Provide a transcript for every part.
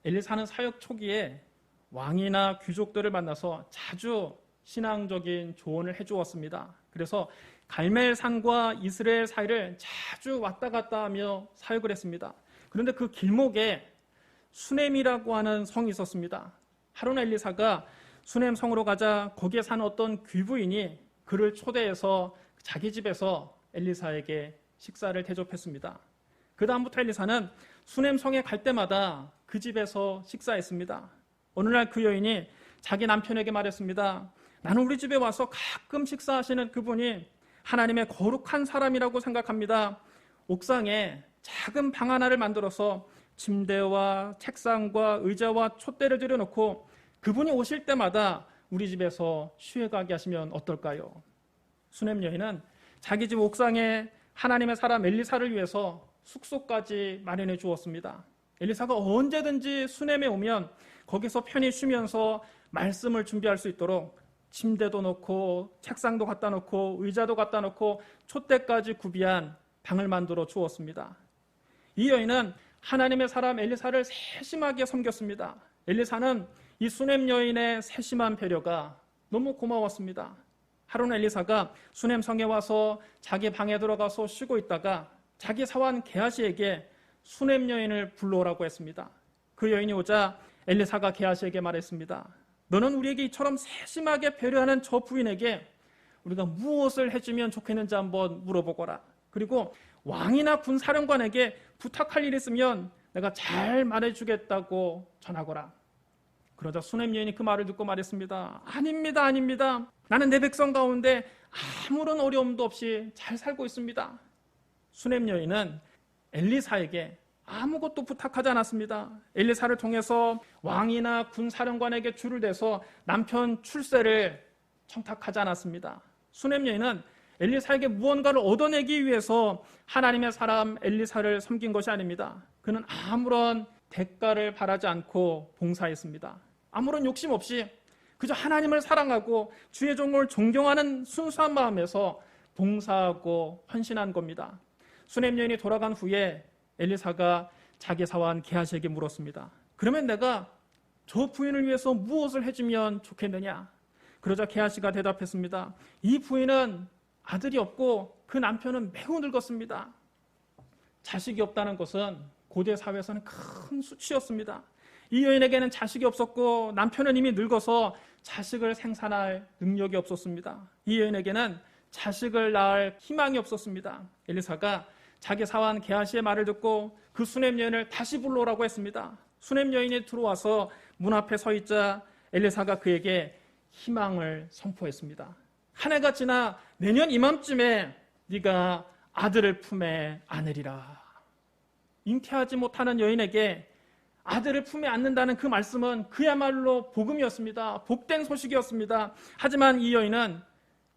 엘리사는 사역 초기에 왕이나 귀족들을 만나서 자주 신앙적인 조언을 해주었습니다. 그래서 갈멜산과 이스라엘 사이를 자주 왔다 갔다 하며 사역을 했습니다. 그런데 그 길목에 수넴이라고 하는 성이 있었습니다. 하루는 엘리사가 수넴 성으로 가자 거기에 사는 어떤 귀부인이 그를 초대해서 자기 집에서 엘리사에게 식사를 대접했습니다. 그 다음부터 엘리사는 수넴 성에 갈 때마다 그 집에서 식사했습니다. 어느 날 그 여인이 자기 남편에게 말했습니다. 나는 우리 집에 와서 가끔 식사하시는 그분이 하나님의 거룩한 사람이라고 생각합니다. 옥상에 작은 방 하나를 만들어서 침대와 책상과 의자와 촛대를 들여놓고 그분이 오실 때마다 우리 집에서 쉬어가게 하시면 어떨까요? 수넴 여인은 자기 집 옥상에 하나님의 사람 엘리사를 위해서 숙소까지 마련해 주었습니다. 엘리사가 언제든지 수넴에 오면 거기서 편히 쉬면서 말씀을 준비할 수 있도록 침대도 놓고 책상도 갖다 놓고 의자도 갖다 놓고 촛대까지 구비한 방을 만들어 주었습니다. 이 여인은 하나님의 사람 엘리사를 세심하게 섬겼습니다. 엘리사는 이 수넴 여인의 세심한 배려가 너무 고마웠습니다. 하루는 엘리사가 수넴 성에 와서 자기 방에 들어가서 쉬고 있다가 자기 사환 게하시에게 수넴 여인을 불러오라고 했습니다. 그 여인이 오자 엘리사가 게하시에게 말했습니다. 너는 우리에게 이처럼 세심하게 배려하는 저 부인에게 우리가 무엇을 해주면 좋겠는지 한번 물어보거라. 그리고 왕이나 군사령관에게 부탁할 일이 있으면 내가 잘 말해주겠다고 전하거라. 그러자 수넴 여인이 그 말을 듣고 말했습니다. 아닙니다, 아닙니다. 나는 내 백성 가운데 아무런 어려움도 없이 잘 살고 있습니다. 수넴 여인은 엘리사에게 아무것도 부탁하지 않았습니다. 엘리사를 통해서 왕이나 군사령관에게 줄을 대서 남편 출세를 청탁하지 않았습니다. 수넴 여인은 엘리사에게 무언가를 얻어내기 위해서 하나님의 사람 엘리사를 섬긴 것이 아닙니다. 그는 아무런 대가를 바라지 않고 봉사했습니다. 아무런 욕심 없이 그저 하나님을 사랑하고 주의 종을 존경하는 순수한 마음에서 봉사하고 헌신한 겁니다. 수넴 여인이 돌아간 후에 엘리사가 자기 사환 게하시에게 물었습니다. 그러면 내가 저 부인을 위해서 무엇을 해주면 좋겠느냐? 그러자 게하시가 대답했습니다. 이 부인은 아들이 없고 그 남편은 매우 늙었습니다. 자식이 없다는 것은 고대 사회에서는 큰 수치였습니다. 이 여인에게는 자식이 없었고 남편은 이미 늙어서 자식을 생산할 능력이 없었습니다. 이 여인에게는 자식을 낳을 희망이 없었습니다. 엘리사가 자기 사환 게하시의 말을 듣고 그 수넴 여인을 다시 불러오라고 했습니다. 수넴 여인이 들어와서 문 앞에 서 있자 엘리사가 그에게 희망을 선포했습니다. 한 해가 지나 내년 이맘쯤에 네가 아들을 품에 안으리라. 잉태하지 못하는 여인에게 아들을 품에 안는다는 그 말씀은 그야말로 복음이었습니다. 복된 소식이었습니다. 하지만 이 여인은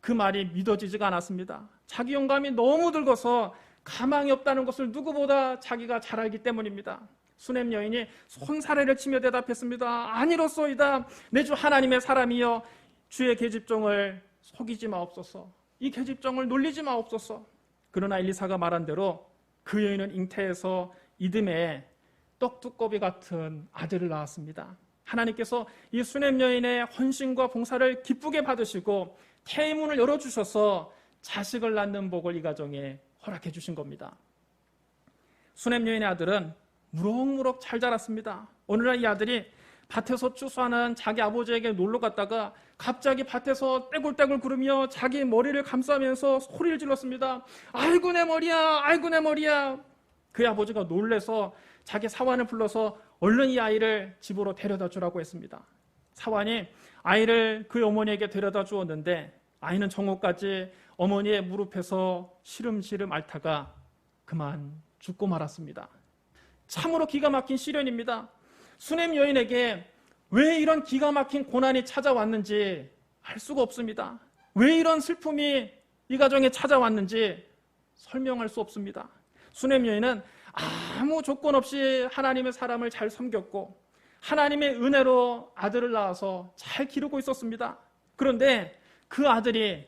그 말이 믿어지지가 않았습니다. 자기 영감이 너무 늙어서 가망이 없다는 것을 누구보다 자기가 잘 알기 때문입니다. 수넴 여인이 손사래를 치며 대답했습니다. 아니로소이다. 내 주 하나님의 사람이여 주의 계집종을 속이지 마옵소서. 이 계집종을 놀리지 마옵소서. 그러나 엘리사가 말한 대로 그 여인은 잉태해서 이듬해 떡두꺼비 같은 아들을 낳았습니다. 하나님께서 이 수넴 여인의 헌신과 봉사를 기쁘게 받으시고 태문을 열어주셔서 자식을 낳는 복을 이 가정에 허락해 주신 겁니다. 수넴 여인의 아들은 무럭무럭 잘 자랐습니다. 어느 날 이 아들이 밭에서 추수하는 자기 아버지에게 놀러 갔다가 갑자기 밭에서 떼굴떼굴 구르며 자기 머리를 감싸면서 소리를 질렀습니다. 아이고 내 머리야, 아이고 내 머리야. 그의 아버지가 놀래서 자기 사환을 불러서 얼른 이 아이를 집으로 데려다 주라고 했습니다. 사환이 아이를 그의 어머니에게 데려다 주었는데 아이는 정오까지 어머니의 무릎에서 시름시름 앓다가 그만 죽고 말았습니다. 참으로 기가 막힌 시련입니다. 수넴 여인에게 왜 이런 기가 막힌 고난이 찾아왔는지 알 수가 없습니다. 왜 이런 슬픔이 이 가정에 찾아왔는지 설명할 수 없습니다. 수넴 여인은 아무 조건 없이 하나님의 사람을 잘 섬겼고 하나님의 은혜로 아들을 낳아서 잘 기르고 있었습니다. 그런데 그 아들이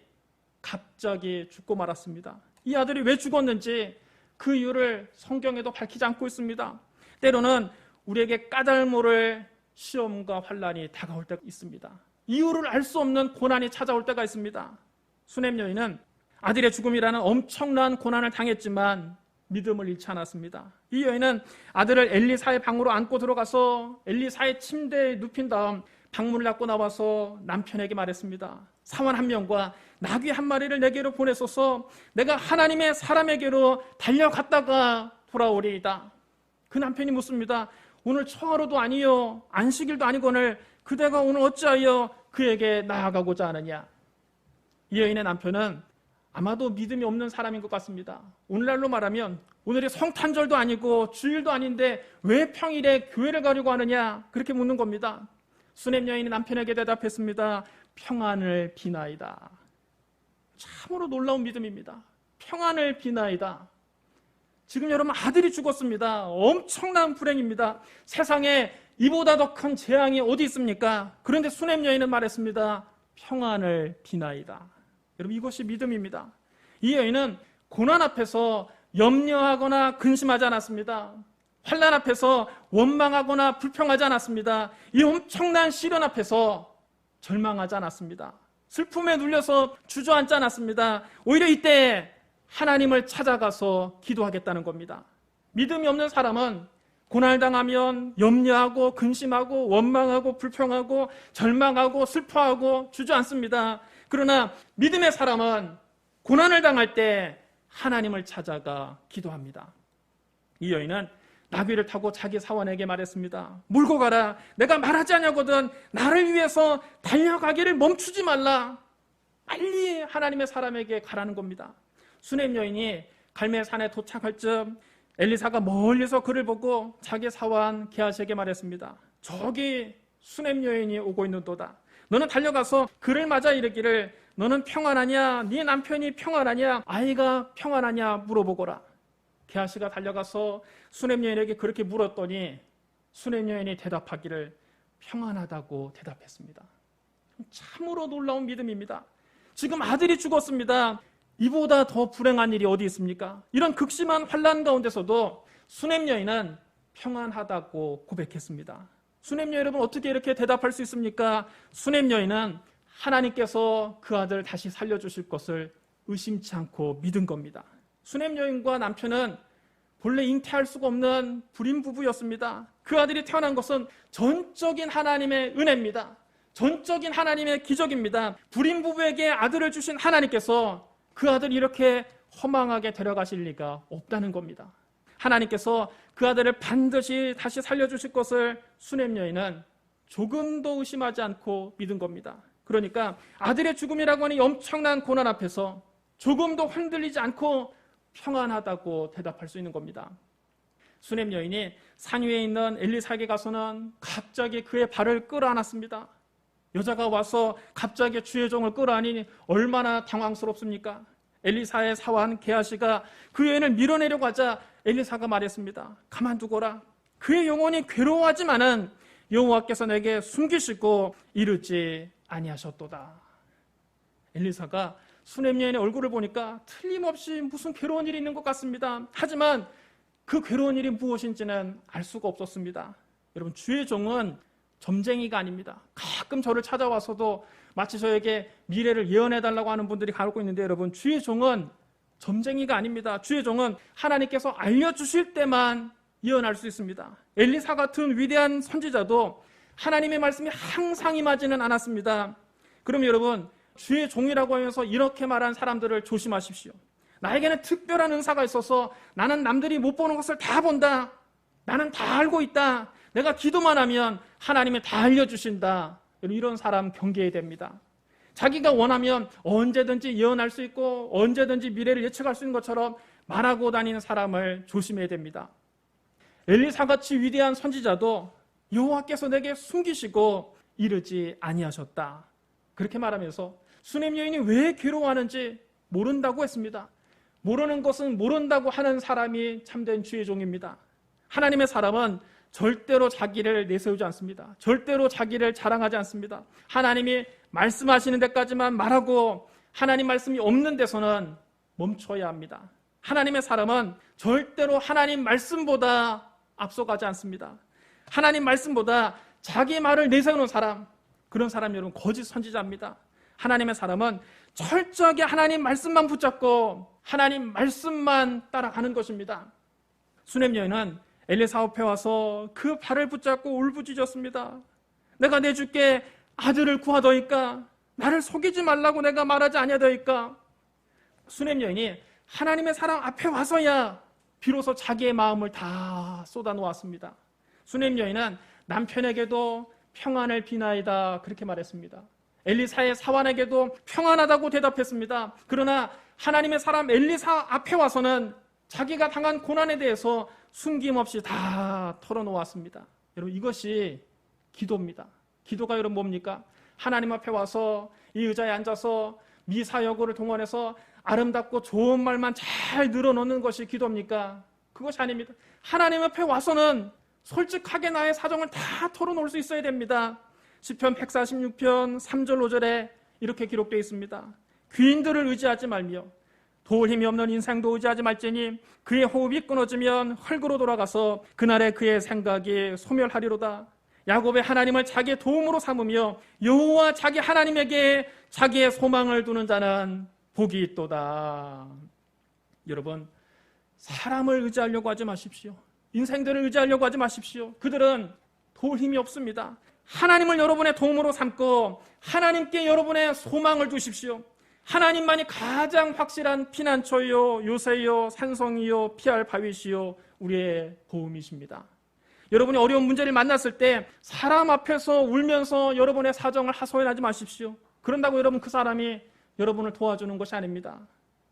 갑자기 죽고 말았습니다. 이 아들이 왜 죽었는지 그 이유를 성경에도 밝히지 않고 있습니다. 때로는 우리에게 까닭 모를 시험과 환난이 다가올 때가 있습니다. 이유를 알 수 없는 고난이 찾아올 때가 있습니다. 수넴 여인은 아들의 죽음이라는 엄청난 고난을 당했지만 믿음을 잃지 않았습니다. 이 여인은 아들을 엘리사의 방으로 안고 들어가서 엘리사의 침대에 눕힌 다음 방문을 닫고 나와서 남편에게 말했습니다. 사원 한 명과 나귀 한 마리를 내게로 보내소서. 내가 하나님의 사람에게로 달려갔다가 돌아오리이다. 그 남편이 묻습니다. 오늘 초하루도 아니요 안식일도 아니거늘 그대가 오늘 어찌하여 그에게 나아가고자 하느냐. 이 여인의 남편은 아마도 믿음이 없는 사람인 것 같습니다. 오늘날로 말하면 오늘이 성탄절도 아니고 주일도 아닌데 왜 평일에 교회를 가려고 하느냐, 그렇게 묻는 겁니다. 수넴 여인이 남편에게 대답했습니다. 평안을 비나이다. 참으로 놀라운 믿음입니다. 평안을 비나이다. 지금 여러분 아들이 죽었습니다. 엄청난 불행입니다. 세상에 이보다 더 큰 재앙이 어디 있습니까? 그런데 수넴 여인은 말했습니다. 평안을 비나이다. 여러분 이것이 믿음입니다. 이 여인은 고난 앞에서 염려하거나 근심하지 않았습니다. 환난 앞에서 원망하거나 불평하지 않았습니다. 이 엄청난 시련 앞에서 절망하지 않았습니다. 슬픔에 눌려서 주저앉지 않았습니다. 오히려 이때 하나님을 찾아가서 기도하겠다는 겁니다. 믿음이 없는 사람은 고난을 당하면 염려하고 근심하고 원망하고 불평하고 절망하고 슬퍼하고 주저앉습니다. 그러나 믿음의 사람은 고난을 당할 때 하나님을 찾아가 기도합니다. 이 여인은 나귀를 타고 자기 사원에게 말했습니다. 몰고 가라. 내가 말하지 않냐거든. 나를 위해서 달려가기를 멈추지 말라. 빨리 하나님의 사람에게 가라는 겁니다. 수넴 여인이 갈멜산에 도착할 즈음 엘리사가 멀리서 그를 보고 자기 사원 게하시에게 말했습니다. 저기 수넴 여인이 오고 있는도다. 너는 달려가서 그를 맞아 이르기를 너는 평안하냐? 네 남편이 평안하냐? 아이가 평안하냐? 물어보거라. 게하시가 달려가서 수넴 여인에게 그렇게 물었더니 수넴 여인이 대답하기를 평안하다고 대답했습니다. 참으로 놀라운 믿음입니다. 지금 아들이 죽었습니다. 이보다 더 불행한 일이 어디 있습니까? 이런 극심한 환난 가운데서도 수넴 여인은 평안하다고 고백했습니다. 수넴 여러분 어떻게 이렇게 대답할 수 있습니까? 수넴 여인은 하나님께서 그 아들을 다시 살려주실 것을 의심치 않고 믿은 겁니다. 수넴 여인과 남편은 본래 잉태할 수가 없는 불임 부부였습니다. 그 아들이 태어난 것은 전적인 하나님의 은혜입니다. 전적인 하나님의 기적입니다. 불임 부부에게 아들을 주신 하나님께서 그 아들을 이렇게 허망하게 데려가실 리가 없다는 겁니다. 하나님께서 그 아들을 반드시 다시 살려주실 것을 수넴 여인은 조금도 의심하지 않고 믿은 겁니다. 그러니까 아들의 죽음이라고 하는 엄청난 고난 앞에서 조금도 흔들리지 않고 평안하다고 대답할 수 있는 겁니다. 수넴 여인이 산 위에 있는 엘리사에게 가서는 갑자기 그의 발을 끌어안았습니다. 여자가 와서 갑자기 주의 종을 끌어안으니 얼마나 당황스럽습니까? 엘리사의 사원 게하시가 그 여인을 밀어내려고 하자 엘리사가 말했습니다. 가만두거라. 그의 영혼이 괴로워하지만은 여호와께서 내게 숨기시고 이르지 아니하셨도다. 엘리사가 수넴 여인의 얼굴을 보니까 틀림없이 무슨 괴로운 일이 있는 것 같습니다. 하지만 그 괴로운 일이 무엇인지는 알 수가 없었습니다. 여러분 주의 종은 점쟁이가 아닙니다. 가끔 저를 찾아와서도 마치 저에게 미래를 예언해달라고 하는 분들이 가고 있는데 여러분 주의 종은 점쟁이가 아닙니다. 주의 종은 하나님께서 알려주실 때만 예언할 수 있습니다. 엘리사 같은 위대한 선지자도 하나님의 말씀이 항상 임하지는 않았습니다. 그럼 여러분 주의 종이라고 하면서 이렇게 말한 사람들을 조심하십시오. 나에게는 특별한 은사가 있어서 나는 남들이 못 보는 것을 다 본다. 나는 다 알고 있다. 내가 기도만 하면 하나님이 다 알려주신다. 이런 사람 경계해야 됩니다. 자기가 원하면 언제든지 예언할 수 있고 언제든지 미래를 예측할 수 있는 것처럼 말하고 다니는 사람을 조심해야 됩니다. 엘리사같이 위대한 선지자도 여호와께서 내게 숨기시고 이르지 아니하셨다. 그렇게 말하면서 수넴 여인이 왜 괴로워하는지 모른다고 했습니다. 모르는 것은 모른다고 하는 사람이 참된 주의 종입니다. 하나님의 사람은 절대로 자기를 내세우지 않습니다. 절대로 자기를 자랑하지 않습니다. 하나님이 말씀하시는 데까지만 말하고 하나님 말씀이 없는 데서는 멈춰야 합니다. 하나님의 사람은 절대로 하나님 말씀보다 앞서가지 않습니다. 하나님 말씀보다 자기 말을 내세우는 사람, 그런 사람이 여러분 거짓 선지자입니다. 하나님의 사람은 철저하게 하나님 말씀만 붙잡고 하나님 말씀만 따라가는 것입니다. 수넴 여인은 엘리사 앞에 와서 그 발을 붙잡고 울부짖었습니다. 내가 내 주께 아들을 구하더이까? 나를 속이지 말라고 내가 말하지 아니하더이까? 수넴 여인이 하나님의 사람 앞에 와서야 비로소 자기의 마음을 다 쏟아놓았습니다. 수넴 여인은 남편에게도 평안을 비나이다 그렇게 말했습니다. 엘리사의 사환에게도 평안하다고 대답했습니다. 그러나 하나님의 사람 엘리사 앞에 와서는 자기가 당한 고난에 대해서 숨김없이 다 털어놓았습니다. 여러분, 이것이 기도입니다. 기도가 여러분 뭡니까? 하나님 앞에 와서 이 의자에 앉아서 미사여구를 동원해서 아름답고 좋은 말만 잘 늘어놓는 것이 기도입니까? 그것이 아닙니다. 하나님 앞에 와서는 솔직하게 나의 사정을 다 털어놓을 수 있어야 됩니다. 시편 146편 3절 5절에 이렇게 기록되어 있습니다. 귀인들을 의지하지 말며 도울 힘이 없는 인생도 의지하지 말지니 그의 호흡이 끊어지면 흙으로 돌아가서 그날에 그의 생각이 소멸하리로다. 야곱의 하나님을 자기의 도움으로 삼으며 여호와 자기 하나님에게 자기의 소망을 두는 자는 복이 있도다. 여러분, 사람을 의지하려고 하지 마십시오. 인생들을 의지하려고 하지 마십시오. 그들은 도울 힘이 없습니다. 하나님을 여러분의 도움으로 삼고 하나님께 여러분의 소망을 두십시오. 하나님만이 가장 확실한 피난처요, 요새요, 산성이요, 피할 바위시요, 우리의 도움이십니다. 여러분이 어려운 문제를 만났을 때 사람 앞에서 울면서 여러분의 사정을 하소연하지 마십시오. 그런다고 여러분 그 사람이 여러분을 도와주는 것이 아닙니다.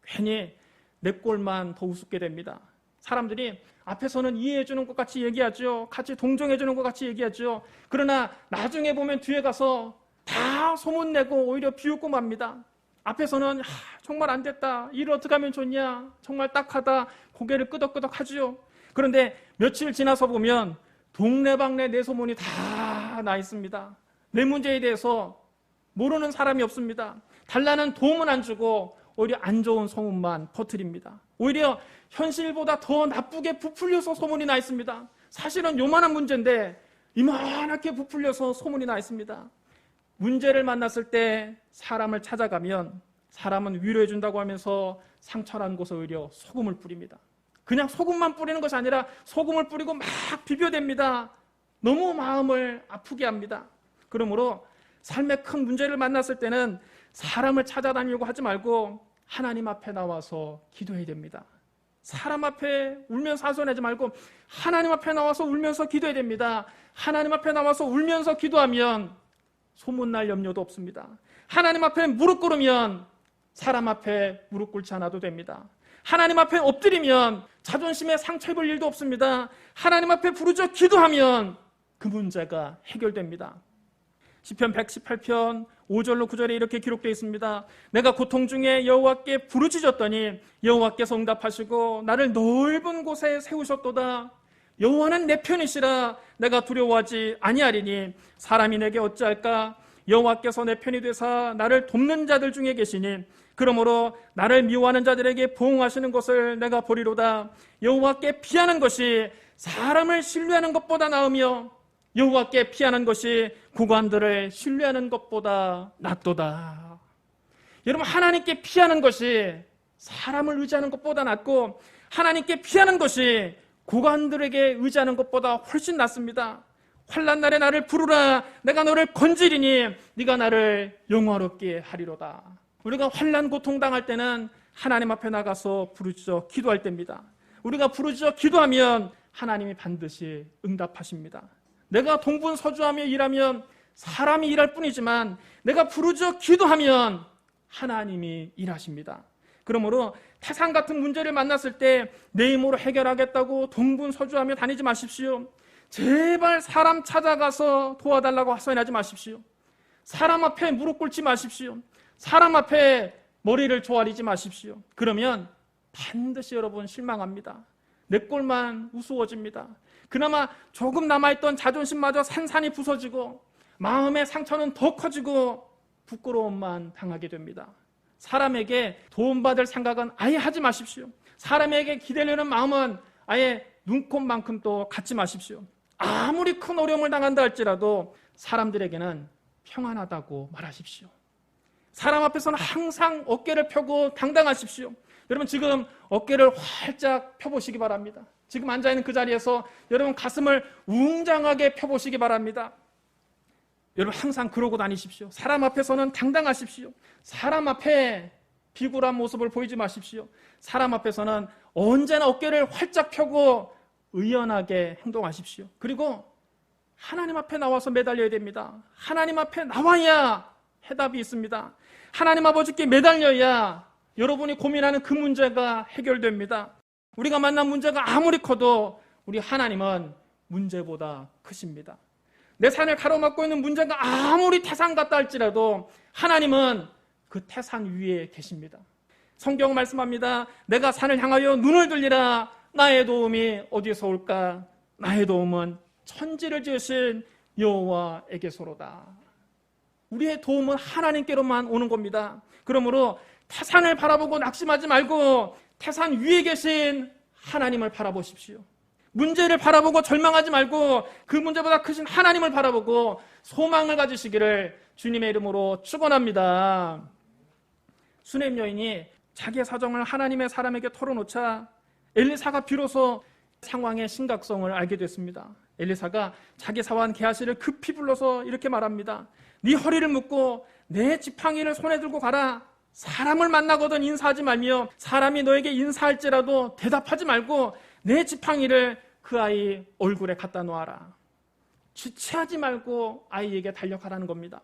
괜히 내 꼴만 더 우습게 됩니다. 사람들이 앞에서는 이해해주는 것 같이 얘기하죠. 같이 동정해주는 것 같이 얘기하죠. 그러나 나중에 보면 뒤에 가서 다 소문내고 오히려 비웃고 맙니다. 앞에서는 정말 안 됐다. 일을 어떻게 하면 좋냐. 정말 딱하다. 고개를 끄덕끄덕 하죠. 그런데 며칠 지나서 보면 동네방네 내 소문이 다 나 있습니다. 내 문제에 대해서 모르는 사람이 없습니다. 달라는 도움은 안 주고 오히려 안 좋은 소문만 퍼뜨립니다. 오히려 현실보다 더 나쁘게 부풀려서 소문이 나 있습니다. 사실은 요만한 문제인데 이만하게 부풀려서 소문이 나 있습니다. 문제를 만났을 때 사람을 찾아가면 사람은 위로해 준다고 하면서 상처난 곳에 오히려 소금을 뿌립니다. 그냥 소금만 뿌리는 것이 아니라 소금을 뿌리고 막 비벼댑니다. 너무 마음을 아프게 합니다. 그러므로 삶의 큰 문제를 만났을 때는 사람을 찾아다니려고 하지 말고 하나님 앞에 나와서 기도해야 됩니다. 사람 앞에 울면서 하소연하지 말고 하나님 앞에 나와서 울면서 기도해야 됩니다. 하나님 앞에 나와서 울면서 기도하면 소문날 염려도 없습니다. 하나님 앞에 무릎 꿇으면 사람 앞에 무릎 꿇지 않아도 됩니다. 하나님 앞에 엎드리면 자존심에 상처 입을 일도 없습니다. 하나님 앞에 부르짖어 기도하면 그 문제가 해결됩니다. 시편 118편 5절로 9절에 이렇게 기록되어 있습니다. 내가 고통 중에 여호와께 부르짖었더니 여호와께서 응답하시고 나를 넓은 곳에 세우셨도다. 여호와는 내 편이시라 내가 두려워하지 아니하리니 사람이 내게 어찌할까? 여호와께서 내 편이 되사 나를 돕는 자들 중에 계시니 그러므로 나를 미워하는 자들에게 보응하시는 것을 내가 보리로다. 여호와께 피하는 것이 사람을 신뢰하는 것보다 나으며 여호와께 피하는 것이 고관들을 신뢰하는 것보다 낫도다. 여러분, 하나님께 피하는 것이 사람을 의지하는 것보다 낫고 하나님께 피하는 것이 고관들에게 의지하는 것보다 훨씬 낫습니다. 환난 날에 나를 부르라. 내가 너를 건지리니 네가 나를 영화롭게 하리로다. 우리가 환난 고통 당할 때는 하나님 앞에 나가서 부르짖어 기도할 때입니다. 우리가 부르짖어 기도하면 하나님이 반드시 응답하십니다. 내가 동분서주하며 일하면 사람이 일할 뿐이지만 내가 부르짖어 기도하면 하나님이 일하십니다. 그러므로 태산 같은 문제를 만났을 때 내 힘으로 해결하겠다고 동분서주하며 다니지 마십시오. 제발 사람 찾아가서 도와달라고 하소연하지 마십시오. 사람 앞에 무릎 꿇지 마십시오. 사람 앞에 머리를 조아리지 마십시오. 그러면 반드시 여러분 실망합니다. 내 꼴만 우스워집니다. 그나마 조금 남아있던 자존심마저 산산이 부서지고 마음의 상처는 더 커지고 부끄러움만 당하게 됩니다. 사람에게 도움받을 생각은 아예 하지 마십시오. 사람에게 기대려는 마음은 아예 눈곱만큼도 갖지 마십시오. 아무리 큰 어려움을 당한다 할지라도 사람들에게는 평안하다고 말하십시오. 사람 앞에서는 항상 어깨를 펴고 당당하십시오. 여러분 지금 어깨를 활짝 펴보시기 바랍니다. 지금 앉아있는 그 자리에서 여러분 가슴을 웅장하게 펴보시기 바랍니다. 여러분 항상 그러고 다니십시오. 사람 앞에서는 당당하십시오. 사람 앞에 비굴한 모습을 보이지 마십시오. 사람 앞에서는 언제나 어깨를 활짝 펴고 의연하게 행동하십시오. 그리고 하나님 앞에 나와서 매달려야 됩니다. 하나님 앞에 나와야 해답이 있습니다. 하나님 아버지께 매달려야 여러분이 고민하는 그 문제가 해결됩니다. 우리가 만난 문제가 아무리 커도 우리 하나님은 문제보다 크십니다. 내 산을 가로막고 있는 문제가 아무리 태산 같다 할지라도 하나님은 그 태산 위에 계십니다. 성경 말씀합니다. 내가 산을 향하여 눈을 들리라. 나의 도움이 어디서 올까? 나의 도움은 천지를 지으신 여호와에게서로다. 우리의 도움은 하나님께로만 오는 겁니다. 그러므로 태산을 바라보고 낙심하지 말고 태산 위에 계신 하나님을 바라보십시오. 문제를 바라보고 절망하지 말고 그 문제보다 크신 하나님을 바라보고 소망을 가지시기를 주님의 이름으로 축원합니다. 수넴 여인이 자기의 사정을 하나님의 사람에게 털어놓자 엘리사가 비로소 상황의 심각성을 알게 됐습니다. 엘리사가 자기 사원 게하시를 급히 불러서 이렇게 말합니다. 네 허리를 묶고 내 지팡이를 손에 들고 가라. 사람을 만나거든 인사하지 말며 사람이 너에게 인사할지라도 대답하지 말고 내 지팡이를 그 아이 얼굴에 갖다 놓아라. 지체하지 말고 아이에게 달려가라는 겁니다.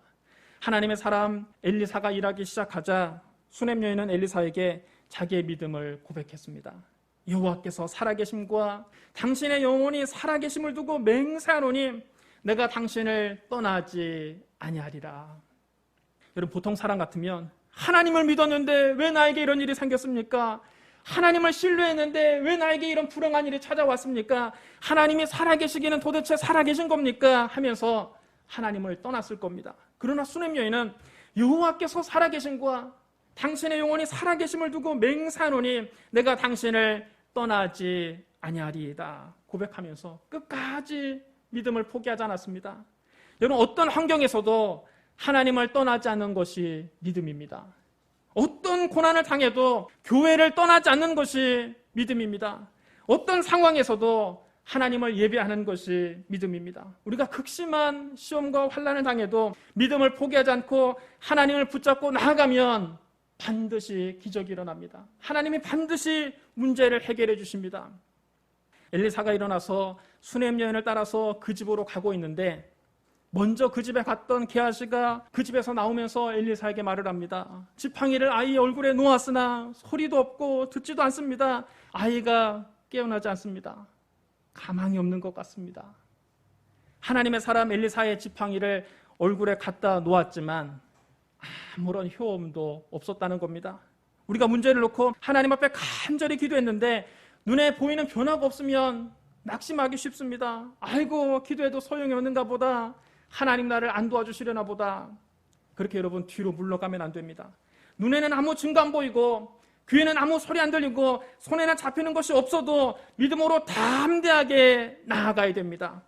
하나님의 사람 엘리사가 일하기 시작하자 수넴 여인은 엘리사에게 자기의 믿음을 고백했습니다. 여호와께서 살아계심과 당신의 영혼이 살아계심을 두고 맹세하노니 내가 당신을 떠나지 아니하리라. 여러분 보통 사람 같으면 하나님을 믿었는데 왜 나에게 이런 일이 생겼습니까? 하나님을 신뢰했는데 왜 나에게 이런 불행한 일이 찾아왔습니까? 하나님이 살아계시기는 도대체 살아계신 겁니까? 하면서 하나님을 떠났을 겁니다. 그러나 수넴 여인은 여호와께서 살아계심과 당신의 영혼이 살아계심을 두고 맹세하노니 내가 당신을 떠나지 아니하리이다 고백하면서 끝까지 믿음을 포기하지 않았습니다. 여러분 어떤 환경에서도 하나님을 떠나지 않는 것이 믿음입니다. 어떤 고난을 당해도 교회를 떠나지 않는 것이 믿음입니다. 어떤 상황에서도 하나님을 예배하는 것이 믿음입니다. 우리가 극심한 시험과 환난을 당해도 믿음을 포기하지 않고 하나님을 붙잡고 나아가면 반드시 기적이 일어납니다. 하나님이 반드시 문제를 해결해 주십니다. 엘리사가 일어나서 수넴 여인을 따라서 그 집으로 가고 있는데 먼저 그 집에 갔던 게하시가 그 집에서 나오면서 엘리사에게 말을 합니다. 지팡이를 아이의 얼굴에 놓았으나 소리도 없고 듣지도 않습니다. 아이가 깨어나지 않습니다. 가망이 없는 것 같습니다. 하나님의 사람 엘리사의 지팡이를 얼굴에 갖다 놓았지만 아무런 효험도 없었다는 겁니다. 우리가 문제를 놓고 하나님 앞에 간절히 기도했는데 눈에 보이는 변화가 없으면 낙심하기 쉽습니다. 아이고 기도해도 소용이 없는가 보다. 하나님 나를 안 도와주시려나 보다. 그렇게 여러분 뒤로 물러가면 안 됩니다. 눈에는 아무 증거 안 보이고 귀에는 아무 소리 안 들리고 손에는 잡히는 것이 없어도 믿음으로 담대하게 나아가야 됩니다.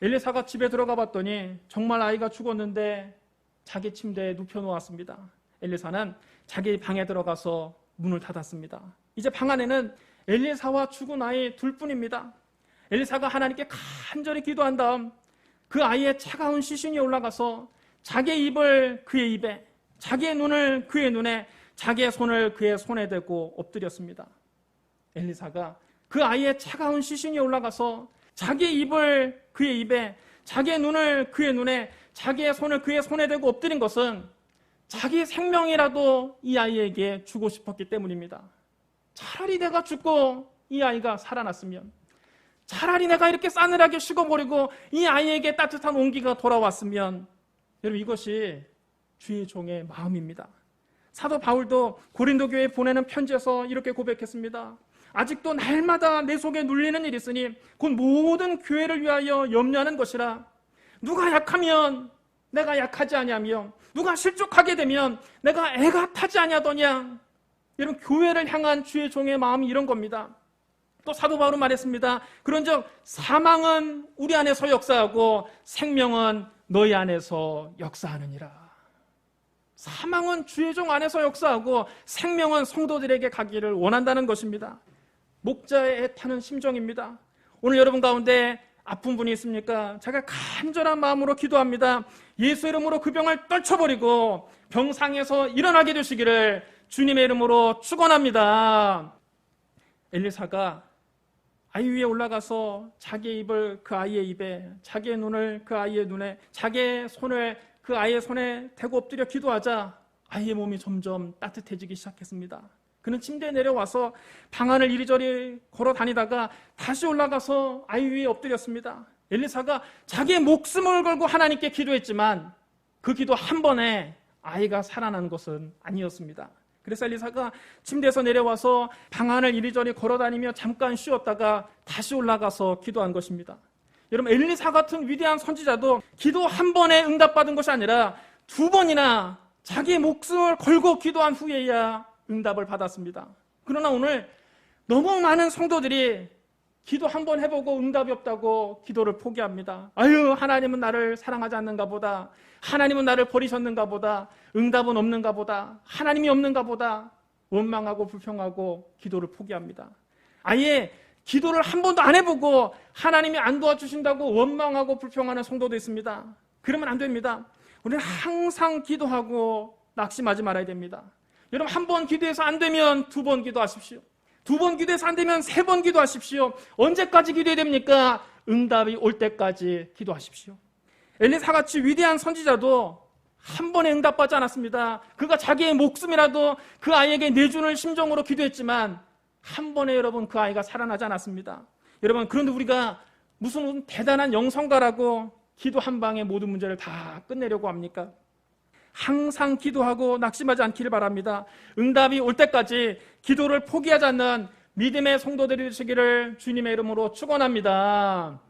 엘리사가 집에 들어가 봤더니 정말 아이가 죽었는데 자기 침대에 눕혀놓았습니다. 엘리사는 자기 방에 들어가서 문을 닫았습니다. 이제 방 안에는 엘리사와 죽은 아이 둘뿐입니다. 엘리사가 하나님께 간절히 기도한 다음 그 아이의 차가운 시신이 올라가서 자기의 입을 그의 입에, 자기의 눈을 그의 눈에, 자기의 손을 그의 손에 대고 엎드렸습니다. 엘리사가 그 아이의 차가운 시신이 올라가서 자기의 입을 그의 입에, 자기의 눈을 그의 눈에, 자기의 손을 그의 손에 대고 엎드린 것은 자기 생명이라도 이 아이에게 주고 싶었기 때문입니다. 차라리 내가 죽고 이 아이가 살아났으면, 차라리 내가 이렇게 싸늘하게 식어버리고 이 아이에게 따뜻한 온기가 돌아왔으면, 여러분 이것이 주의 종의 마음입니다. 사도 바울도 고린도 교회에 보내는 편지에서 이렇게 고백했습니다. 아직도 날마다 내 속에 눌리는 일이 있으니 곧 모든 교회를 위하여 염려하는 것이라. 누가 약하면 내가 약하지 아니하며 누가 실족하게 되면 내가 애가 타지 아니하더냐. 여러분 교회를 향한 주의 종의 마음이 이런 겁니다. 또 사도 바울은 말했습니다. 그런즉 사망은 우리 안에서 역사하고 생명은 너희 안에서 역사하느니라. 사망은 주의 종 안에서 역사하고 생명은 성도들에게 가기를 원한다는 것입니다. 목자의 애타는 심정입니다. 오늘 여러분 가운데 아픈 분이 있습니까? 제가 간절한 마음으로 기도합니다. 예수 이름으로 그 병을 떨쳐버리고 병상에서 일어나게 되시기를 주님의 이름으로 축원합니다. 엘리사가 아이 위에 올라가서 자기의 입을 그 아이의 입에, 자기의 눈을 그 아이의 눈에, 자기의 손을 그 아이의 손에 대고 엎드려 기도하자 아이의 몸이 점점 따뜻해지기 시작했습니다. 그는 침대에 내려와서 방 안을 이리저리 걸어 다니다가 다시 올라가서 아이 위에 엎드렸습니다. 엘리사가 자기의 목숨을 걸고 하나님께 기도했지만 그 기도 한 번에 아이가 살아난 것은 아니었습니다. 그래서 엘리사가 침대에서 내려와서 방 안을 이리저리 걸어 다니며 잠깐 쉬었다가 다시 올라가서 기도한 것입니다. 여러분, 엘리사 같은 위대한 선지자도 기도 한 번에 응답받은 것이 아니라 두 번이나 자기의 목숨을 걸고 기도한 후에야 응답을 받았습니다. 그러나 오늘 너무 많은 성도들이 기도 한 번 해보고 응답이 없다고 기도를 포기합니다. 아유, 하나님은 나를 사랑하지 않는가 보다. 하나님은 나를 버리셨는가 보다. 응답은 없는가 보다. 하나님이 없는가 보다. 원망하고 불평하고 기도를 포기합니다. 아예 기도를 한 번도 안 해보고 하나님이 안 도와주신다고 원망하고 불평하는 성도도 있습니다. 그러면 안 됩니다. 우리는 항상 기도하고 낙심하지 말아야 됩니다. 여러분, 한 번 기도해서 안 되면 두 번 기도하십시오. 두 번 기도해서 안 되면 세 번 기도하십시오. 언제까지 기도해야 됩니까? 응답이 올 때까지 기도하십시오. 엘리사같이 위대한 선지자도 한 번에 응답받지 않았습니다. 그가 자기의 목숨이라도 그 아이에게 내주는 심정으로 기도했지만 한 번에 여러분 그 아이가 살아나지 않았습니다. 여러분, 그런데 우리가 무슨 대단한 영성가라고 기도 한 방에 모든 문제를 다 끝내려고 합니까? 항상 기도하고 낙심하지 않기를 바랍니다. 응답이 올 때까지 기도를 포기하지 않는 믿음의 성도들이 되시기를 주님의 이름으로 축원합니다.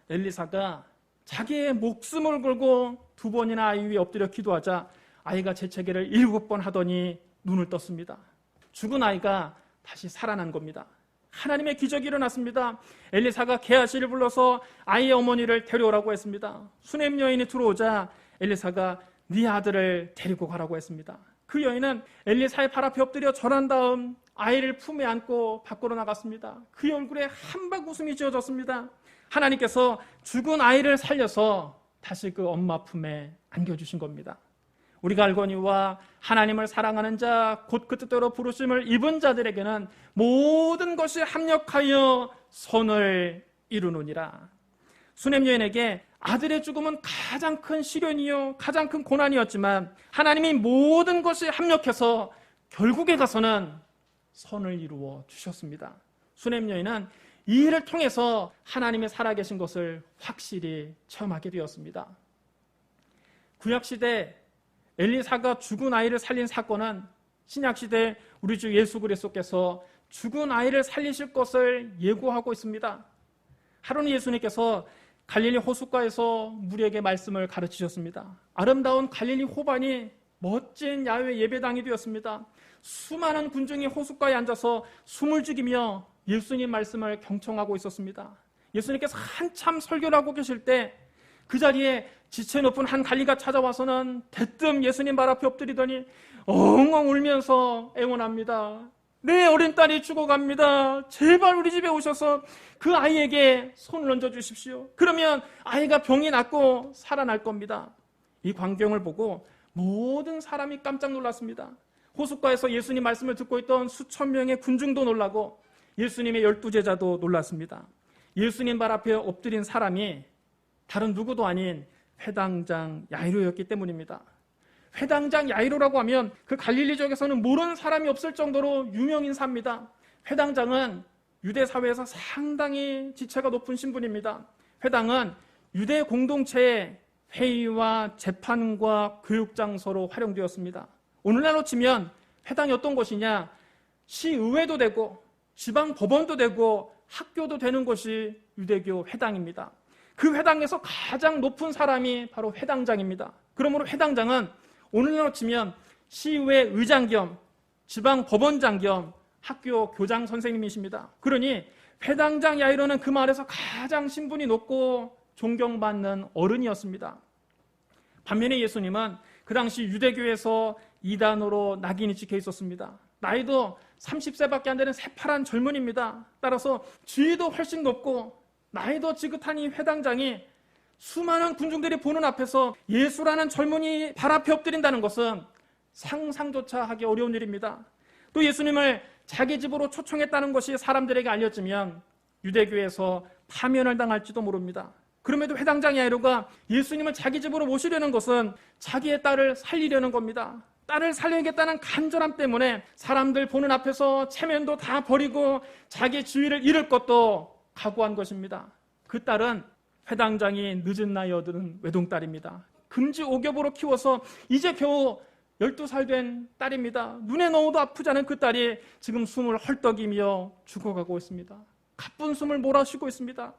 엘리사가 자기의 목숨을 걸고 두 번이나 아이 위에 엎드려 기도하자 아이가 재채기를 7번 하더니 눈을 떴습니다. 죽은 아이가 다시 살아난 겁니다. 하나님의 기적이 일어났습니다. 엘리사가 게하시를 불러서 아이의 어머니를 데려오라고 했습니다. 수넴 여인이 들어오자 엘리사가 네 아들을 데리고 가라고 했습니다. 그 여인은 엘리사의 발 앞에 엎드려 절한 다음 아이를 품에 안고 밖으로 나갔습니다. 그의 얼굴에 한박 웃음이 지어졌습니다. 하나님께서 죽은 아이를 살려서 다시 그 엄마 품에 안겨주신 겁니다. 우리가 알거니와 하나님을 사랑하는 자, 곧 그 뜻대로 부르심을 입은 자들에게는 모든 것이 합력하여 선을 이루느니라. 수넴 여인에게 아들의 죽음은 가장 큰 시련이요, 가장 큰 고난이었지만 하나님이 모든 것이 합력해서 결국에 가서는 선을 이루어 주셨습니다. 수넴 여인은 이 일을 통해서 하나님의 살아계신 것을 확실히 체험하게 되었습니다. 구약시대 엘리사가 죽은 아이를 살린 사건은 신약시대 우리 주 예수 그리스도께서 죽은 아이를 살리실 것을 예고하고 있습니다. 하루는 예수님께서 갈릴리 호숫가에서 무리에게 말씀을 가르치셨습니다. 아름다운 갈릴리 호반이 멋진 야외 예배당이 되었습니다. 수많은 군중이 호숫가에 앉아서 숨을 죽이며 예수님 말씀을 경청하고 있었습니다. 예수님께서 한참 설교를 하고 계실 때 그 자리에 지체 높은 한 관리가 찾아와서는 대뜸 예수님 발 앞에 엎드리더니 엉엉 울면서 애원합니다. 내 어린 딸이 죽어갑니다. 제발 우리 집에 오셔서 그 아이에게 손을 얹어주십시오. 그러면 아이가 병이 낫고 살아날 겁니다. 이 광경을 보고 모든 사람이 깜짝 놀랐습니다. 호숫가에서 예수님 말씀을 듣고 있던 수천 명의 군중도 놀라고 예수님의 12제자도 놀랐습니다. 예수님 발 앞에 엎드린 사람이 다른 누구도 아닌 회당장 야이로였기 때문입니다. 회당장 야이로라고 하면 그 갈릴리 지역에서는 모르는 사람이 없을 정도로 유명인사입니다. 회당장은 유대 사회에서 상당히 지체가 높은 신분입니다. 회당은 유대 공동체의 회의와 재판과 교육 장소로 활용되었습니다. 오늘날로 치면 회당이 어떤 곳이냐? 시의회도 되고 지방 법원도 되고 학교도 되는 곳이 유대교 회당입니다. 그 회당에서 가장 높은 사람이 바로 회당장입니다. 그러므로 회당장은 오늘날로 치면 시의회 의장 겸 지방 법원장 겸 학교 교장 선생님이십니다. 그러니 회당장 야이로는 그 마을에서 가장 신분이 높고 존경받는 어른이었습니다. 반면에 예수님은 그 당시 유대교에서 이단으로 낙인이 찍혀 있었습니다. 나이도 30세밖에 안 되는 새파란 젊은이입니다. 따라서 지위도 훨씬 높고 나이도 지긋한 이 회당장이 수많은 군중들이 보는 앞에서 예수라는 젊은이 발 앞에 엎드린다는 것은 상상조차 하기 어려운 일입니다. 또 예수님을 자기 집으로 초청했다는 것이 사람들에게 알려지면 유대교에서 파면을 당할지도 모릅니다. 그럼에도 회당장 야이로가 예수님을 자기 집으로 모시려는 것은 자기의 딸을 살리려는 겁니다. 딸을 살려야겠다는 간절함 때문에 사람들 보는 앞에서 체면도 다 버리고 자기 지위를 잃을 것도 각오한 것입니다. 그 딸은 회당장이 늦은 나이에 얻은 외동딸입니다. 금지 오겹으로 키워서 이제 겨우 12살 된 딸입니다. 눈에 넣어도 아프지 않은 그 딸이 지금 숨을 헐떡이며 죽어가고 있습니다. 가쁜 숨을 몰아쉬고 있습니다.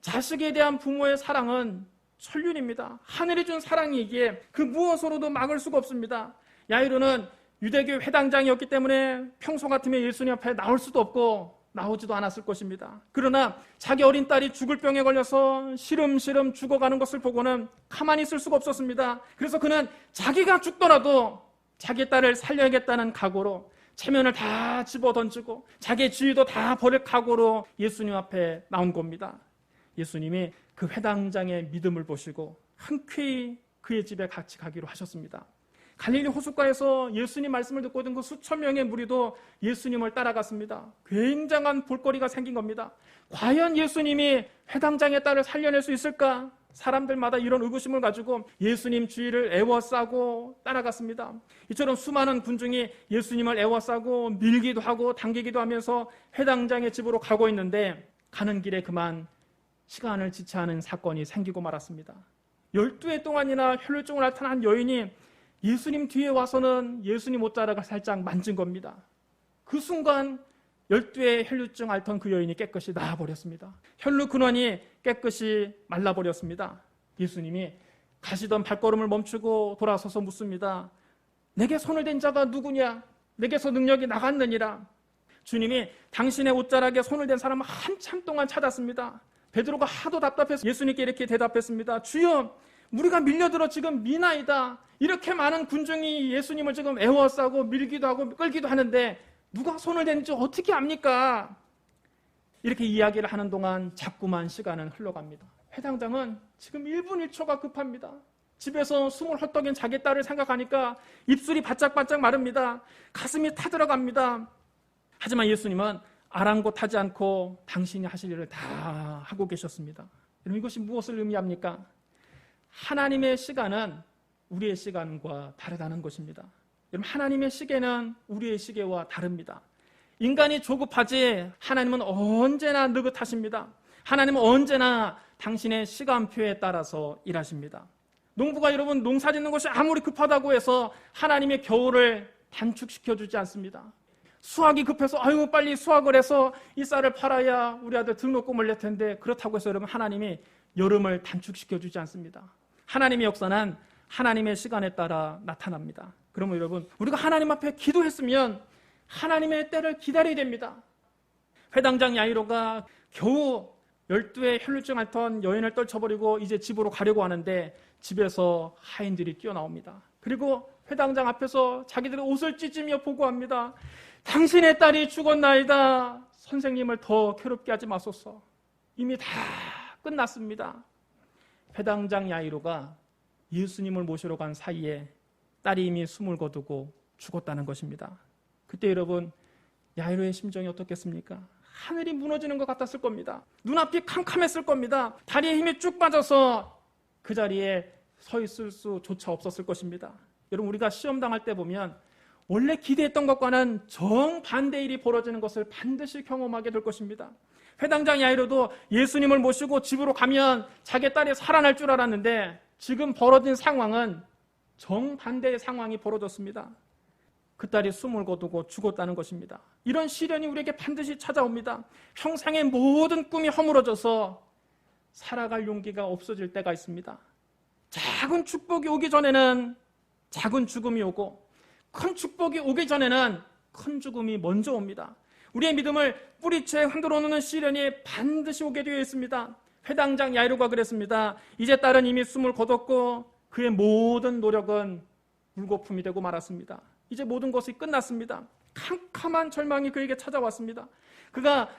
자식에 대한 부모의 사랑은 천륜입니다. 하늘이 준 사랑이기에 그 무엇으로도 막을 수가 없습니다. 야이로는 유대교 회당장이었기 때문에 평소 같으면 예수님 앞에 나올 수도 없고 나오지도 않았을 것입니다. 그러나 자기 어린 딸이 죽을 병에 걸려서 시름시름 죽어가는 것을 보고는 가만히 있을 수가 없었습니다. 그래서 그는 자기가 죽더라도 자기 딸을 살려야겠다는 각오로 체면을 다 집어던지고 자기의 지위도 다 버릴 각오로 예수님 앞에 나온 겁니다. 예수님이 그 회당장의 믿음을 보시고 흔쾌히 그의 집에 같이 가기로 하셨습니다. 갈릴리 호숫가에서 예수님 말씀을 듣고 있던 그 수천 명의 무리도 예수님을 따라갔습니다. 굉장한 볼거리가 생긴 겁니다. 과연 예수님이 회당장의 딸을 살려낼 수 있을까? 사람들마다 이런 의구심을 가지고 예수님 주위를 애워싸고 따라갔습니다. 이처럼 수많은 군중이 예수님을 애워싸고 밀기도 하고 당기기도 하면서 회당장의 집으로 가고 있는데 가는 길에 그만 시간을 지체하는 사건이 생기고 말았습니다. 12해 동안이나 혈루증을 앓던 한 여인이 예수님 뒤에 와서는 예수님 옷자락을 살짝 만진 겁니다. 그 순간 12해 혈루증 앓던 그 여인이 깨끗이 나아버렸습니다. 혈루 근원이 깨끗이 말라버렸습니다. 예수님이 가시던 발걸음을 멈추고 돌아서서 묻습니다. 내게 손을 댄 자가 누구냐? 내게서 능력이 나갔느니라. 주님이 당신의 옷자락에 손을 댄 사람을 한참 동안 찾았습니다. 베드로가 하도 답답해서 예수님께 이렇게 대답했습니다. 주여, 우리가 밀려들어 지금 미나이다. 이렇게 많은 군중이 예수님을 지금 애워싸고 밀기도 하고 끌기도 하는데 누가 손을 댔는지 어떻게 압니까? 이렇게 이야기를 하는 동안 자꾸만 시간은 흘러갑니다. 회당장은 지금 1분 1초가 급합니다. 집에서 숨을 헐떡인 자기 딸을 생각하니까 입술이 바짝바짝 마릅니다. 가슴이 타들어갑니다. 하지만 예수님은 아랑곳하지 않고 당신이 하실 일을 다 하고 계셨습니다. 여러분, 이것이 무엇을 의미합니까? 하나님의 시간은 우리의 시간과 다르다는 것입니다. 여러분, 하나님의 시계는 우리의 시계와 다릅니다. 인간이 조급하지 하나님은 언제나 느긋하십니다. 하나님은 언제나 당신의 시간표에 따라서 일하십니다. 농부가 여러분 농사 짓는 것이 아무리 급하다고 해서 하나님의 겨울을 단축시켜주지 않습니다. 수확이 급해서 아유 빨리 수확을 해서 이 쌀을 팔아야 우리 아들 등록금을 낼 텐데 그렇다고 해서 여러분 하나님이 여름을 단축시켜주지 않습니다. 하나님의 역사는 하나님의 시간에 따라 나타납니다. 그러면 여러분 우리가 하나님 앞에 기도했으면 하나님의 때를 기다려야 됩니다. 회당장 야이로가 겨우 12해 혈루증 앓던 여인을 떨쳐버리고 이제 집으로 가려고 하는데 집에서 하인들이 뛰어나옵니다. 그리고 회당장 앞에서 자기들의 옷을 찢으며 보고합니다. 당신의 딸이 죽었나이다. 선생님을 더 괴롭게 하지 마소서. 이미 다 끝났습니다. 회당장 야이로가 예수님을 모시러 간 사이에 딸이 이미 숨을 거두고 죽었다는 것입니다. 그때 여러분 야이로의 심정이 어떻겠습니까? 하늘이 무너지는 것 같았을 겁니다. 눈앞이 캄캄했을 겁니다. 다리에 힘이 쭉 빠져서 그 자리에 서 있을 수조차 없었을 것입니다. 여러분 우리가 시험 당할 때 보면 원래 기대했던 것과는 정반대 일이 벌어지는 것을 반드시 경험하게 될 것입니다. 회당장 야이로도 예수님을 모시고 집으로 가면 자기 딸이 살아날 줄 알았는데 지금 벌어진 상황은 정반대의 상황이 벌어졌습니다. 그 딸이 숨을 거두고 죽었다는 것입니다. 이런 시련이 우리에게 반드시 찾아옵니다. 평생의 모든 꿈이 허물어져서 살아갈 용기가 없어질 때가 있습니다. 작은 축복이 오기 전에는 작은 죽음이 오고 큰 축복이 오기 전에는 큰 죽음이 먼저 옵니다. 우리의 믿음을 뿌리채 흔들어 놓는 시련이 반드시 오게 되어 있습니다. 회당장 야이로가 그랬습니다. 이제 딸은 이미 숨을 거뒀고 그의 모든 노력은 물거품이 되고 말았습니다. 이제 모든 것이 끝났습니다. 캄캄한 절망이 그에게 찾아왔습니다. 그가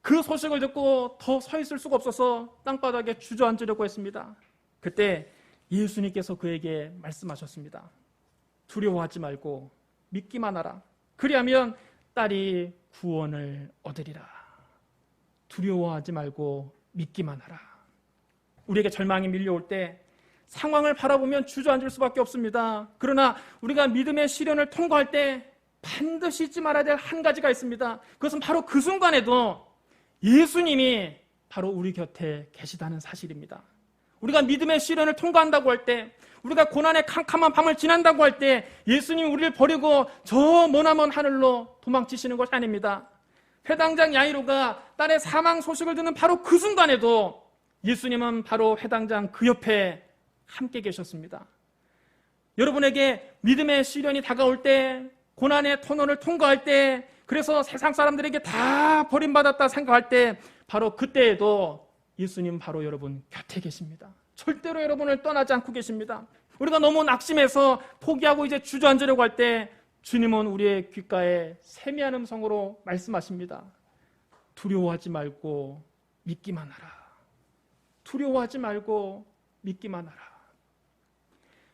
그 소식을 듣고 더 서 있을 수가 없어서 땅바닥에 주저앉으려고 했습니다. 그때 예수님께서 그에게 말씀하셨습니다. 두려워하지 말고 믿기만 하라. 그리하면 딸이 구원을 얻으리라. 두려워하지 말고 믿기만 하라. 우리에게 절망이 밀려올 때 상황을 바라보면 주저앉을 수밖에 없습니다. 그러나 우리가 믿음의 시련을 통과할 때 반드시 잊지 말아야 될 한 가지가 있습니다. 그것은 바로 그 순간에도 예수님이 바로 우리 곁에 계시다는 사실입니다. 우리가 믿음의 시련을 통과한다고 할 때, 우리가 고난의 캄캄한 밤을 지난다고 할 때 예수님이 우리를 버리고 저 머나먼 하늘로 도망치시는 것이 아닙니다. 회당장 야이로가 딸의 사망 소식을 듣는 바로 그 순간에도 예수님은 바로 회당장 그 옆에 함께 계셨습니다. 여러분에게 믿음의 시련이 다가올 때, 고난의 터널을 통과할 때, 그래서 세상 사람들에게 다 버림받았다 생각할 때 바로 그때에도 예수님 바로 여러분 곁에 계십니다. 절대로 여러분을 떠나지 않고 계십니다. 우리가 너무 낙심해서 포기하고 이제 주저앉으려고 할 때 주님은 우리의 귓가에 세미한 음성으로 말씀하십니다. 두려워하지 말고 믿기만 하라. 두려워하지 말고 믿기만 하라.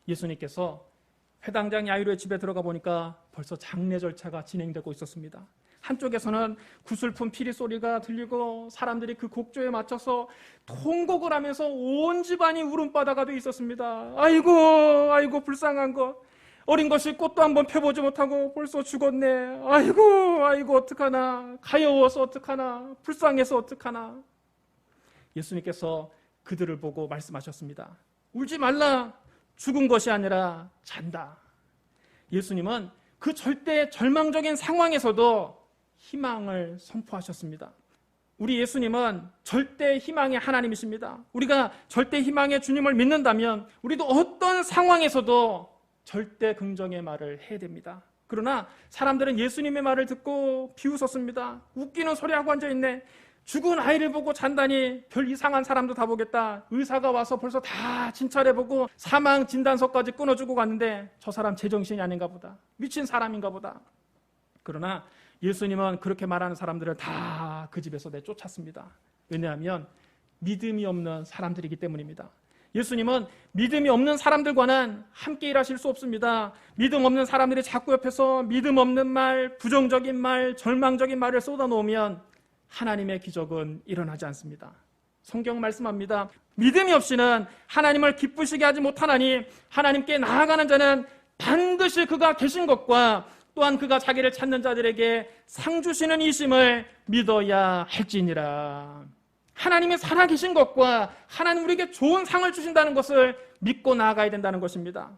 예수님께서 회당장 야이로의 집에 들어가 보니까 벌써 장례 절차가 진행되고 있었습니다. 한쪽에서는 구슬픈 피리 소리가 들리고 사람들이 그 곡조에 맞춰서 통곡을 하면서 온 집안이 울음바다가 되어 있었습니다. 아이고 불쌍한 것. 어린 것이 꽃도 한번 펴보지 못하고 벌써 죽었네. 아이고 어떡하나. 가여워서 어떡하나. 불쌍해서 어떡하나. 예수님께서 그들을 보고 말씀하셨습니다. 울지 말라. 죽은 것이 아니라 잔다. 예수님은 그 절대 절망적인 상황에서도 희망을 선포하셨습니다. 우리 예수님은 절대 희망의 하나님이십니다. 우리가 절대 희망의 주님을 믿는다면 우리도 어떤 상황에서도 절대 긍정의 말을 해야 됩니다. 그러나 사람들은 예수님의 말을 듣고 비웃었습니다. 웃기는 소리하고 앉아있네. 죽은 아이를 보고 잔다니 별 이상한 사람도 다 보겠다. 의사가 와서 벌써 다 진찰해보고 사망 진단서까지 끊어주고 갔는데 저 사람 제정신이 아닌가 보다. 미친 사람인가 보다. 그러나 예수님은 그렇게 말하는 사람들을 다 그 집에서 내쫓았습니다. 왜냐하면 믿음이 없는 사람들이기 때문입니다. 예수님은 믿음이 없는 사람들과는 함께 일하실 수 없습니다. 믿음 없는 사람들이 자꾸 옆에서 믿음 없는 말, 부정적인 말, 절망적인 말을 쏟아놓으면 하나님의 기적은 일어나지 않습니다. 성경 말씀합니다. 믿음이 없이는 하나님을 기쁘시게 하지 못하나니 하나님께 나아가는 자는 반드시 그가 계신 것과 또한 그가 자기를 찾는 자들에게 상 주시는 이심을 믿어야 할지니라. 하나님이 살아계신 것과 하나님 우리에게 좋은 상을 주신다는 것을 믿고 나아가야 된다는 것입니다.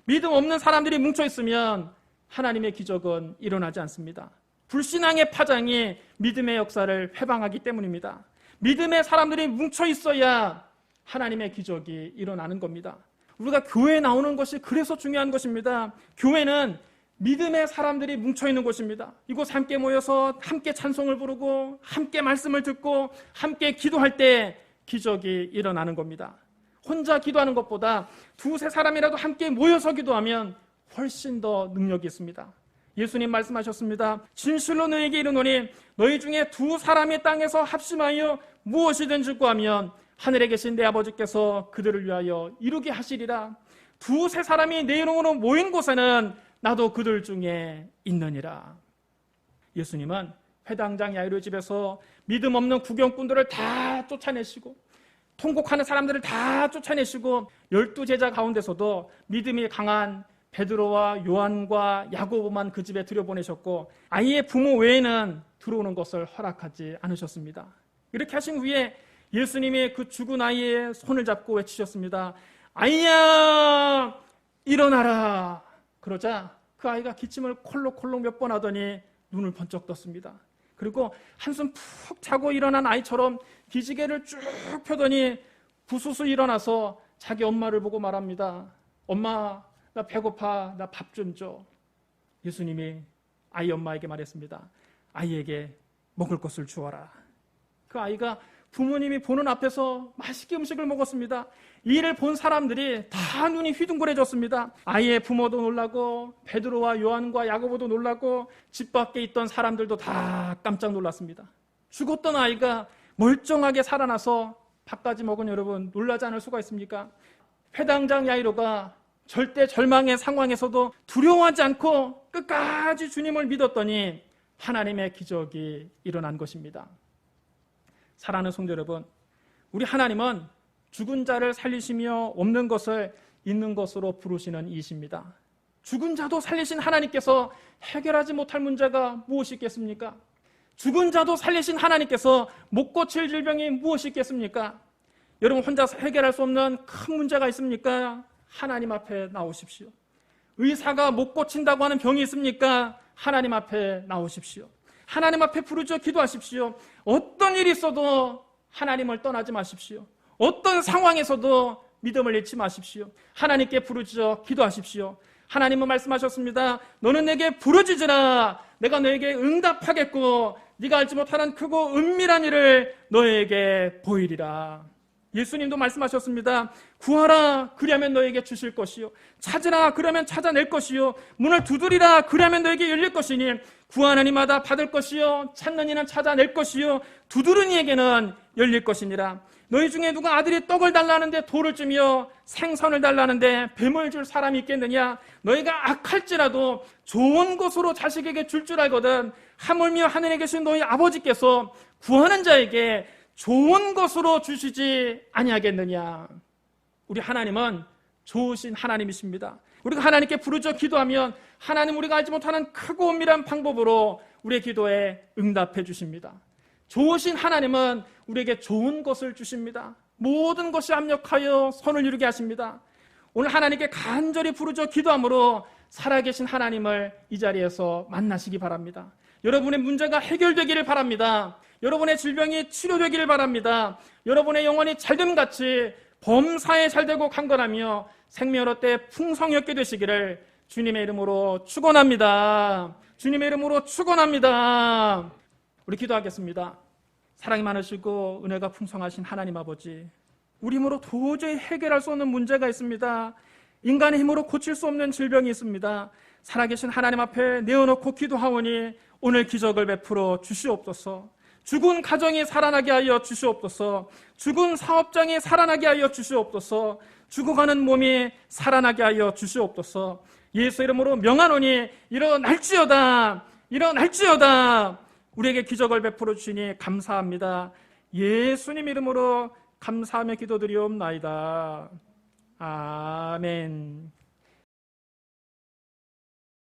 믿음 없는 사람들이 뭉쳐있으면 하나님의 기적은 일어나지 않습니다. 불신앙의 파장이 믿음의 역사를 회방하기 때문입니다. 믿음의 사람들이 뭉쳐있어야 하나님의 기적이 일어나는 겁니다. 우리가 교회에 나오는 것이 그래서 중요한 것입니다. 교회는 믿음의 사람들이 뭉쳐있는 곳입니다. 이곳 함께 모여서 함께 찬송을 부르고 함께 말씀을 듣고 함께 기도할 때 기적이 일어나는 겁니다. 혼자 기도하는 것보다 두세 사람이라도 함께 모여서 기도하면 훨씬 더 능력이 있습니다. 예수님 말씀하셨습니다. 진실로 너희에게 이르노니 너희 중에 두 사람이 땅에서 합심하여 무엇이든지 구하면 하늘에 계신 내 아버지께서 그들을 위하여 이루게 하시리라. 두세 사람이 내 이름으로 모인 곳에는 나도 그들 중에 있느니라. 예수님은 회당장 야이로의 집에서 믿음 없는 구경꾼들을 다 쫓아내시고 통곡하는 사람들을 다 쫓아내시고 12제자 가운데서도 믿음이 강한 베드로와 요한과 야고보만 그 집에 들여보내셨고 아이의 부모 외에는 들어오는 것을 허락하지 않으셨습니다. 이렇게 하신 후에 예수님이 그 죽은 아이의 손을 잡고 외치셨습니다. 아이야 일어나라. 그러자 그 아이가 기침을 콜록콜록 몇 번 하더니 눈을 번쩍 떴습니다. 그리고 한숨 푹 자고 일어난 아이처럼 기지개를 쭉 펴더니 부수수 일어나서 자기 엄마를 보고 말합니다. 엄마 나 배고파. 나 밥 좀 줘. 예수님이 아이 엄마에게 말했습니다. 아이에게 먹을 것을 주어라. 그 아이가 부모님이 보는 앞에서 맛있게 음식을 먹었습니다. 이를 본 사람들이 다 눈이 휘둥그레졌습니다. 아이의 부모도 놀라고 베드로와 요한과 야고보도 놀라고 집 밖에 있던 사람들도 다 깜짝 놀랐습니다. 죽었던 아이가 멀쩡하게 살아나서 밥까지 먹은 여러분, 놀라지 않을 수가 있습니까? 회당장 야이로가 절대 절망의 상황에서도 두려워하지 않고 끝까지 주님을 믿었더니 하나님의 기적이 일어난 것입니다. 사랑하는 성도 여러분, 우리 하나님은 죽은 자를 살리시며 없는 것을 있는 것으로 부르시는 이십니다. 죽은 자도 살리신 하나님께서 해결하지 못할 문제가 무엇이 있겠습니까? 죽은 자도 살리신 하나님께서 못 고칠 질병이 무엇이 있겠습니까? 여러분 혼자서 해결할 수 없는 큰 문제가 있습니까? 하나님 앞에 나오십시오. 의사가 못 고친다고 하는 병이 있습니까? 하나님 앞에 나오십시오. 하나님 앞에 부르짖어 기도하십시오. 어떤 일이 있어도 하나님을 떠나지 마십시오. 어떤 상황에서도 믿음을 잃지 마십시오. 하나님께 부르짖어 기도하십시오. 하나님은 말씀하셨습니다. 너는 내게 부르짖으라. 내가 너에게 응답하겠고 네가 알지 못하는 크고 은밀한 일을 너에게 보이리라. 예수님도 말씀하셨습니다. 구하라 그리하면 너에게 주실 것이요 찾으라 그러면 찾아낼 것이요 문을 두드리라 그리하면 너에게 열릴 것이니 구하는 이마다 받을 것이요 찾는 이는 찾아낼 것이요 두드리는 이에게는 열릴 것이니라. 너희 중에 누가 아들이 떡을 달라는데 돌을 주며 생선을 달라는데 뱀을 줄 사람이 있겠느냐? 너희가 악할지라도 좋은 것으로 자식에게 줄 줄 알거든 하물며 하늘에 계신 너희 아버지께서 구하는 자에게 좋은 것으로 주시지 아니하겠느냐. 우리 하나님은 좋으신 하나님이십니다. 우리가 하나님께 부르짖어 기도하면 하나님 우리가 알지 못하는 크고 은밀한 방법으로 우리의 기도에 응답해 주십니다. 좋으신 하나님은 우리에게 좋은 것을 주십니다. 모든 것이 합력하여 선을 이루게 하십니다. 오늘 하나님께 간절히 부르짖어 기도함으로 살아계신 하나님을 이 자리에서 만나시기 바랍니다. 여러분의 문제가 해결되기를 바랍니다. 여러분의 질병이 치료되기를 바랍니다. 여러분의 영혼이 잘됨같이 범사에 잘되고 강건하며 생명 얻되 풍성히 얻게 되시기를 주님의 이름으로 축원합니다. 주님의 이름으로 축원합니다. 우리 기도하겠습니다. 사랑이 많으시고 은혜가 풍성하신 하나님 아버지, 우리 힘으로 도저히 해결할 수 없는 문제가 있습니다. 인간의 힘으로 고칠 수 없는 질병이 있습니다. 살아계신 하나님 앞에 내어놓고 기도하오니 오늘 기적을 베풀어 주시옵소서. 죽은 가정이 살아나게 하여 주시옵소서. 죽은 사업장이 살아나게 하여 주시옵소서. 죽어가는 몸이 살아나게 하여 주시옵소서. 예수 이름으로 명하노니 일어날지어다. 일어날지어다. 우리에게 기적을 베풀어 주시니 감사합니다. 예수님 이름으로 감사하며 기도드리옵나이다. 아멘.